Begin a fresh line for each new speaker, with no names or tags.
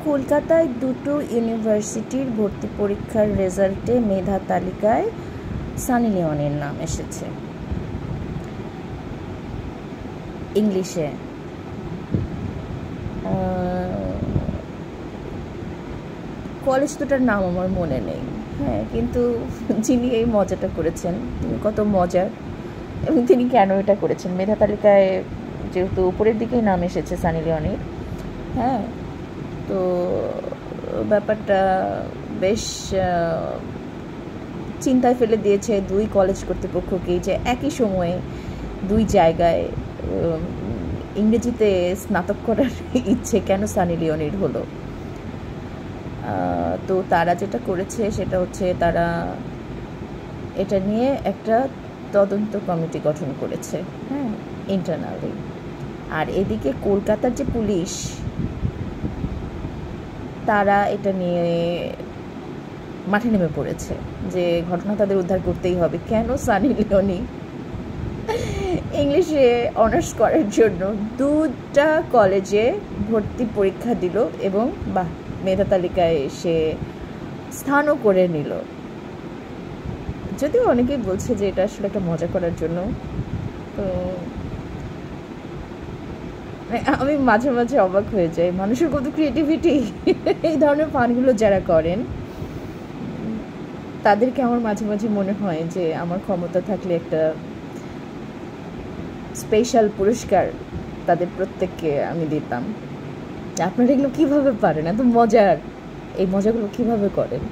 কলকাতায় দুটো ইউনিভার্সিটির ভর্তি পরীক্ষার রেজাল্টে মেধা তালিকায় সানি লিওনের নাম এসেছে। ইংলিশে কলেজ দুটার নাম আমার মনে নেই, হ্যাঁ, কিন্তু যিনি এই মজাটা করেছেন তিনি কত মজার এবং তিনি কেন এটা করেছেন। মেধা তালিকায় যেহেতু উপরের দিকেই নাম এসেছে সানি লিওনের, হ্যাঁ, তো ব্যাপারটা বেশ চিন্তায় ফেলে দিয়েছে দুই কলেজ কর্তৃপক্ষকেই, যে একই সময়ে দুই জায়গায় ইংরেজিতে স্নাতক করার ইচ্ছে কেন সানি লিওনের হলো। তো তারা যেটা করেছে সেটা হচ্ছে তারা এটা নিয়ে একটা তদন্ত কমিটি গঠন করেছে, হ্যাঁ, ইন্টারনালি। আর এদিকে কলকাতার যে পুলিশ, তারা এটা নিয়ে মাঠে নেমে পড়েছে যে ঘটনা তাদের উদ্ধার করতেই হবে। কেন সানি লিওনি ইংলিশে অনার্স করার জন্য দুটা কলেজে ভর্তি পরীক্ষা দিল এবং মেধা তালিকায় সে স্থানও করে নিল। যদিও অনেকেই বলছে যে এটা আসলে একটা মজা করার জন্য, তো আমি মাঝে মাঝে অবাক হয়ে যাই মানুষের কত ক্রিয়েটিভিটি। এই ধরনের ফানগুলো যারা করেন তাদেরকে আমার মাঝে মাঝে মনে হয় যে আমার ক্ষমতা থাকলে একটা স্পেশাল পুরস্কার তাদের প্রত্যেককে আমি দিতাম। আপনারা এগুলো কীভাবে পারেন, এত মজার, এই মজাগুলো কীভাবে করেন?